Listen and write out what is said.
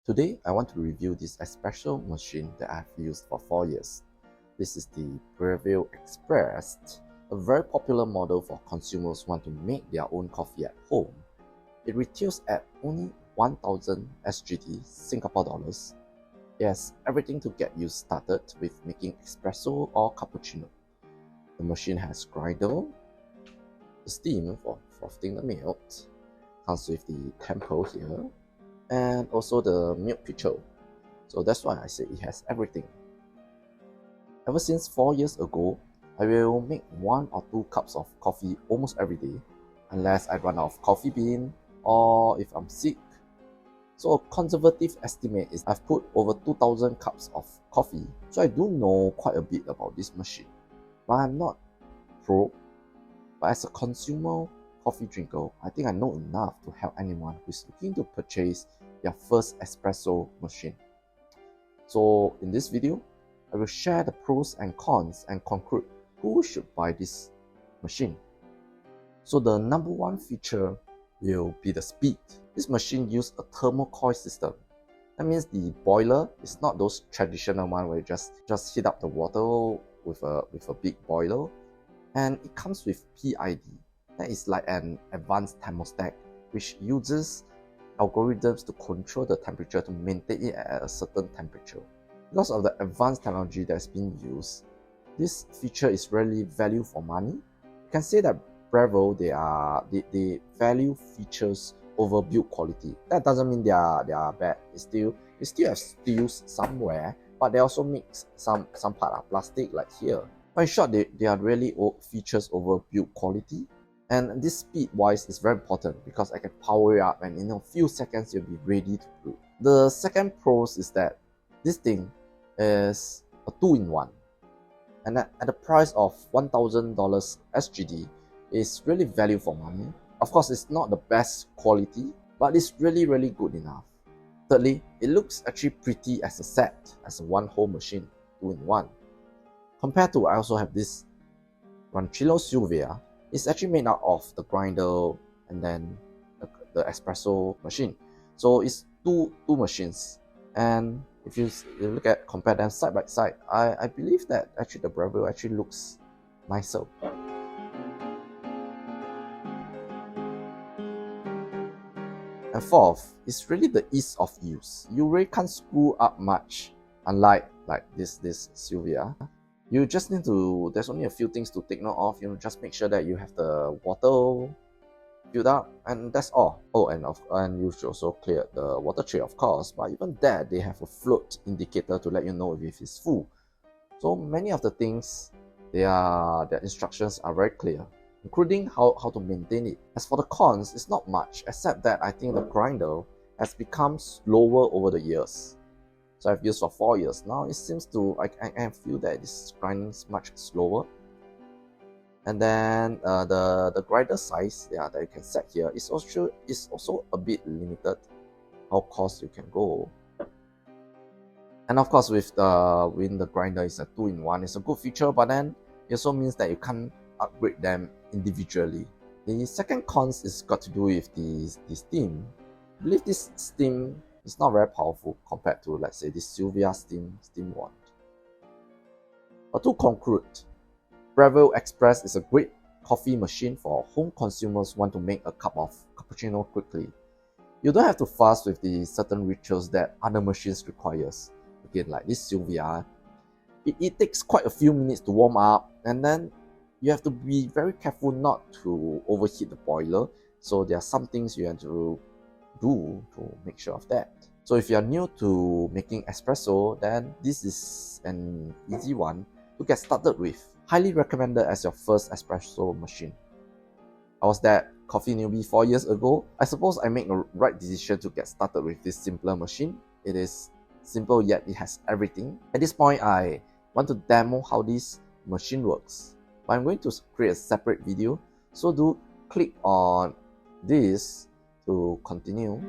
Today, I want to review this espresso machine that I've used for 4 years. This is the Breville Express, a very popular model for consumers who want to make their own coffee at home. It retails at only 1000 SGD, Singapore dollars. It has everything to get you started with making espresso or cappuccino. The machine has grinder, the steam for frothing the milk, comes with the tempo here, and also the milk pitcher. So that's why I say it has everything. Ever since 4 years ago, I will make 1 or 2 cups of coffee almost every day, unless I run out of coffee bean or if I'm sick. So a conservative estimate is I've put over 2000 cups of coffee, so I do know quite a bit about this machine. But I'm not pro, but as a consumer coffee drinker, I think I know enough to help anyone who is looking to purchase their first espresso machine. So in this video, I will share the pros and cons and conclude who should buy this machine. So the number one feature will be the speed. This machine uses a thermocoil system. That means the boiler is not those traditional one where you just heat up the water with a big boiler, and it comes with PID. That is like an advanced thermostat which uses algorithms to control the temperature to maintain it at a certain temperature. Because of the advanced technology that's been used, this feature is really value for money. You can say that Breville, they value features over build quality. That doesn't mean they are bad. It still have steels somewhere, but they also mix some part of plastic like here. But in short, they are really old features over build quality. And this speed wise is very important because I can power it up and in a few seconds you'll be ready to brew. The second pros is that this thing is a 2-in-1, and at the price of $1000 SGD is really value for money. Of course, it's not the best quality, but it's really good enough. Thirdly, it looks actually pretty as a set, as a one whole machine, 2-in-1. Compared to, I also have this Rancilio Silvia. It's actually made out of the grinder and then the espresso machine. So it's two machines. And if you compare them side by side, I believe that actually the Breville actually looks nicer. And fourth, it's really the ease of use. You really can't screw up much, unlike this Silvia. You just need to, there's only a few things to take note of. Just make sure that you have the water filled up, and that's all. Oh, and you should also clear the water tray, of course, but even that, they have a float indicator to let you know if it's full. So many of the things, their instructions are very clear, including how to maintain it. As for the cons, it's not much, except that I think the grinder has become slower over the years. So I've used for 4 years now. It seems to, I feel that this grinding is much slower. And then the grinder size, that you can set here is also a bit limited how coarse you can go. And of course, when the grinder is a 2-in-1, it's a good feature, but then it also means that you can't upgrade them individually. The second cons is got to do with the steam. I believe this steam is not very powerful compared to, let's say, this Silvia steam wand. But to conclude, Breville Express is a great coffee machine for home consumers who want to make a cup of cappuccino quickly. You don't have to fuss with the certain rituals that other machines requires. Again, like this Silvia, it takes quite a few minutes to warm up, and then you have to be very careful not to overheat the boiler. So there are some things you have to do to make sure of that. So if you are new to making espresso, then this is an easy one to get started with. Highly recommended as your first espresso machine. I was that coffee newbie 4 years ago. I suppose I made the right decision to get started with this simpler machine. It is simple, yet it has everything. At this point, I want to demo how this machine works, but I'm going to create a separate video, so do click on this to continue.